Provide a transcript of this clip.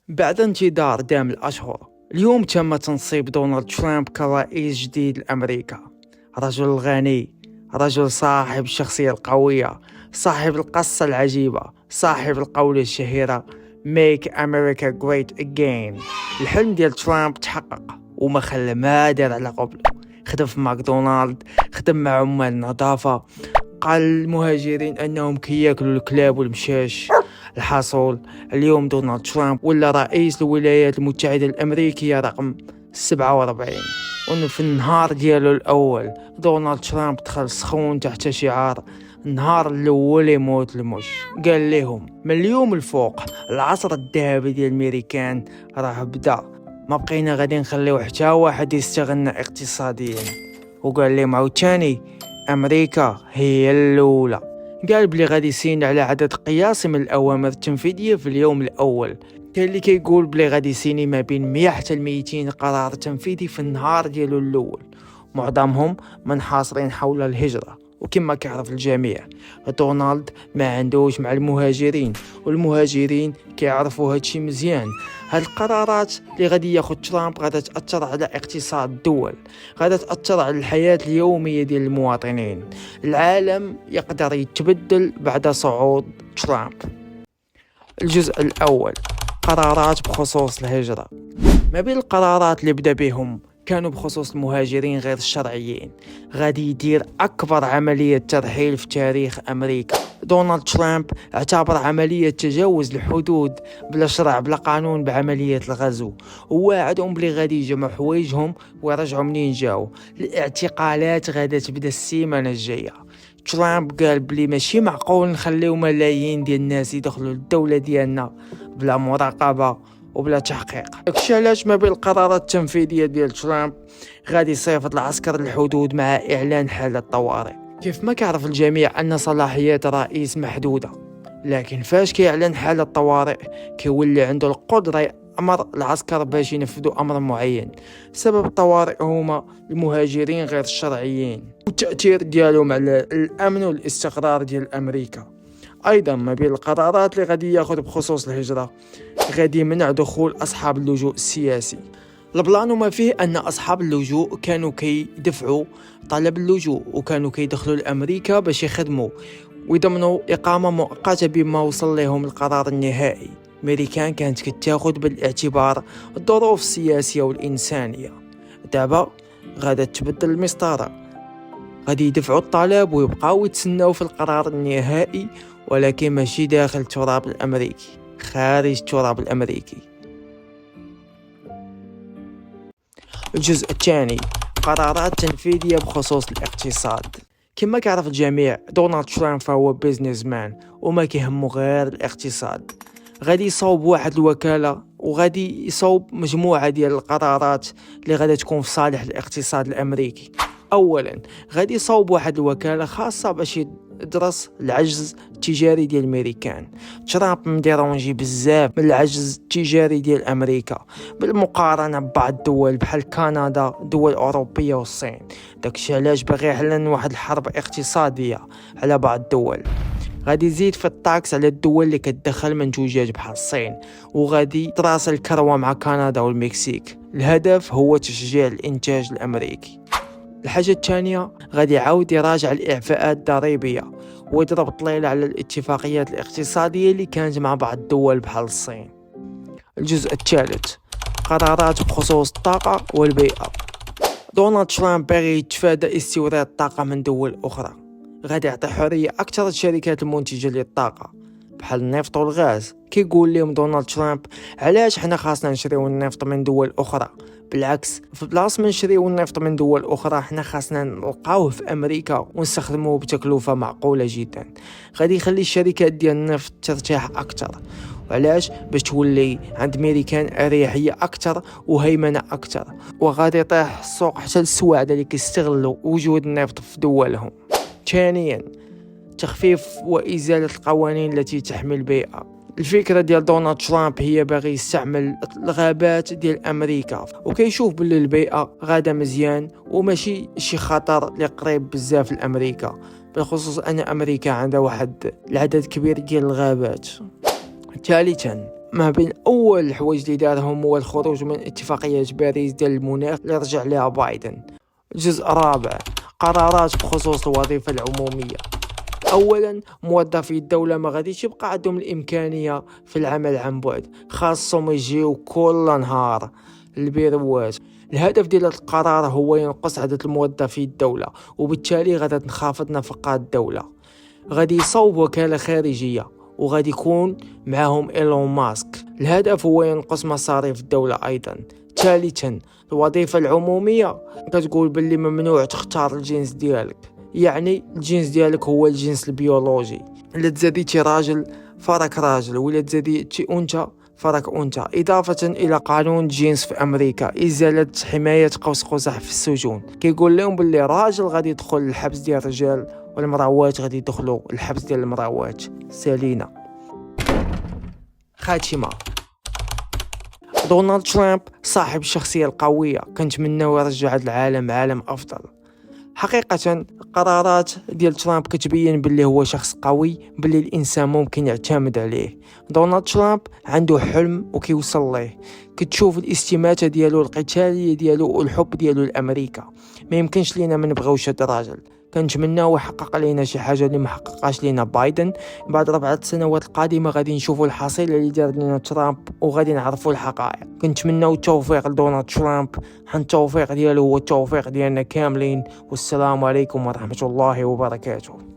بعد انتظار دام الأشهر، اليوم تم تنصيب دونالد ترامب كرئيس جديد لأمريكا. رجل غني، رجل صاحب الشخصية القوية، صاحب القصة العجيبة، صاحب القولة الشهيرة Make America Great Again. الحلم ديال ترامب تحقق وما خلى ما دار على قبله. خدم في ماكدونالد، خدم مع عمال النظافة، قال للمهاجرين أنهم كياكلوا الكلاب والمشاش. الحاصل اليوم دونالد ترامب ولا رئيس الولايات المتحدة الأمريكية رقم 47. وفي النهار ديالو الأول دونالد ترامب دخل سخون تحت شعار النهار الأول يموت المش. قال لهم من اليوم الفوق العصر الذهبي ديال الأمريكان راه بدا، ما بقينا غادي نخليو حتى واحد يستغنى اقتصاديا. وقال لهم عاوتاني أمريكا هي الأولى. قال بلي غادي يسين على عدد قياسي من الأوامر التنفيذية في اليوم الأول. كاين اللي كيقول بلي غادي يسيني ما بين 100 حتى 200 قرار تنفيذي في النهار ديالو الأول، معظمهم منحاصرين حول الهجرة. وكما كيعرف الجميع دونالد ما عندوش مع المهاجرين، والمهاجرين كيعرفوا هادشي مزيان. هاد القرارات اللي غادي ياخذ ترامب غادي تأثر على اقتصاد الدول، غادي تأثر على الحياة اليومية ديال المواطنين. العالم يقدر يتبدل بعد صعود ترامب. الجزء الأول، قرارات بخصوص الهجرة. ما بين القرارات اللي بدا بهم كانوا بخصوص المهاجرين غير الشرعيين. غادي يدير أكبر عملية ترحيل في تاريخ أمريكا. دونالد ترامب اعتبر عملية تجاوز الحدود بلا شرع بلا قانون بعملية الغزو، وواعدهم بلي غادي يجمعوا حوايجهم ويرجعوا منين جاو. الاعتقالات غادي تبدا السيمانة الجاية. ترامب قال بلي ماشي معقول نخليو ملايين ديال الناس يدخلوا للدولة ديالنا بلا مراقبة وبلا تحقيق. داكشي علاش ما بين القرارات التنفيذية ديال ترامب غادي يصيفط العسكر للحدود مع إعلان حالة طوارئ. كيف ما كيعرف الجميع أن صلاحيات الرئيس محدودة، لكن فاش كيعلن حالة طوارئ كيولي عنده القدرة يأمر العسكر باش ينفذوا أمر معين. سبب الطوارئ هما المهاجرين غير الشرعيين والتأثير ديالهم على الأمن والاستقرار ديال أمريكا. أيضا ما بين القرارات اللي غادي ياخذ بخصوص الهجرة غادي يمنع دخول أصحاب اللجوء السياسي. البلان ما فيه أن أصحاب اللجوء كانوا كيدفعوا طلب اللجوء وكانوا كيدخلوا لأمريكا باش يخدموا ويضمنوا إقامة مؤقتة بما وصل لهم القرار النهائي. أمريكان كانت كتاخذ بالاعتبار الظروف السياسية والإنسانية. دابا غادي تبدل المسطرة، غادي يدفعوا الطلب ويبقاو يتسناو في القرار النهائي، ولكن ماشي داخل التراب الأمريكي، خارج التراب الأمريكي. الجزء الثاني، قرارات تنفيذية بخصوص الاقتصاد. كما كيعرف الجميع دونالد ترامب فهو بيزنس مان وما كيهمه غير الاقتصاد. غادي يصوب واحد الوكالة وغادي يصوب مجموعة ديال القرارات اللي غادي تكون في صالح الاقتصاد الأمريكي. أولا غادي يصوب واحد الوكالة خاصة باش يدرس العجز التجاري ديال الامريكان. ترامب مديرونجي بزاف من العجز التجاري ديال امريكا بالمقارنه ببعض الدول بحال كندا، دول اوروبيه والصين. داكشي علاش باغي يعلن واحد الحرب اقتصاديه على بعض الدول. غادي يزيد في الطاكس على الدول اللي كتدخل منتوجات بحال الصين، وغادي تراسل الكروه مع كندا والمكسيك. الهدف هو تشجيع الانتاج الامريكي. الحاجة الثانية غادي يعاود يراجع الإعفاءات الضريبية ويضرب طليل على الاتفاقيات الاقتصادية اللي كانت مع بعض الدول بحال الصين. الجزء الثالث، قرارات بخصوص الطاقة والبيئة. دونالد ترامب باغي يتفادى استيراد الطاقة من دول أخرى. غادي يعطي حرية أكثر للشركات المنتجة للطاقة بحال النفط والغاز. كيقول لهم دونالد ترامب علاش حنا خاصنا نشريو النفط من دول أخرى؟ بالعكس، في بلاص ما نشريو النفط من دول أخرى حنا خاصنا نلقاوه في أمريكا ونستخدموه بتكلفة معقولة جدا. غادي يخلي الشركات ديال النفط ترتاح أكثر. وعلاش؟ باش تولي عند أمريكان أريحية أكثر وهيمنة أكثر، وغادي يطيح السوق حتى للسواعد اللي كيستغلوا وجود النفط في دولهم. ثانيا، تخفيف وإزالة القوانين التي تحمي البيئة. الفكرة ديال دونالد ترامب هي باغي يستعمل الغابات ديال أمريكا وكيشوف بلي البيئة غادة مزيان وماشي شي خطر اللي قريب بزاف لأمريكا، بالخصوص أن أمريكا عندها واحد العدد كبير ديال الغابات. ثالثا، ما بين اول الحوايج اللي دارهم هو الخروج من اتفاقية باريس ديال المناخ اللي رجع لها بايدن. الجزء الرابع، قرارات بخصوص الوظيفة العمومية. اولا، موظفي الدولة ما غاديش يبقى عندهم الامكانية في العمل عن بعد، خاصهم يجيو كل نهار البيروات. الهدف ديال القرار هو ينقص عدد الموظفي الدولة، وبالتالي غادي تنخفض نفقات الدولة. غادي يصوب وكالة خارجية وغادي يكون معهم إيلون ماسك. الهدف هو ينقص مصاريف الدولة أيضا. ثالثا، الوظيفة العمومية كتقول باللي ممنوع تختار الجنس ديالك، يعني الجنس ديالك هو الجنس البيولوجي. إلا تزاديتي راجل فراك راجل، وإلا تزاديتي أنثى فراك أنثى. إضافة إلى قانون الجنس في أمريكا، إزالة حماية قوس قزح في السجون. كيقول لهم باللي راجل غادي يدخل الحبس ديال الرجال، والمراوات غادي يدخلوا الحبس ديال المراوات. سالينا. خاتمة، دونالد ترامب صاحب الشخصية القوية، كنتمناو يرجع هذا العالم عالم أفضل. حقيقة القرارات ديال ترامب كتبين باللي هو شخص قوي، باللي الإنسان ممكن يعتمد عليه. دونالد ترامب عنده حلم وكيوصل ليه. كتشوف الاستماتة ديالو، القتالية ديالو والحب ديالو لأمريكا. ما يمكنش لينا ما نبغيوش هذا الراجل. كنتمناو يحقق لينا شي حاجة اللي ما حققاش لينا بايدن. بعد 4 سنوات القادمة غادي نشوفوا الحصيلة اللي دار لنا ترامب، وغادي نعرفوا الحقائق. كنتمناو التوفيق لدونالد ترامب، حن التوفيق ديالو هو التوفيق ديالنا كاملين. والسلام عليكم ورحمة الله وبركاته.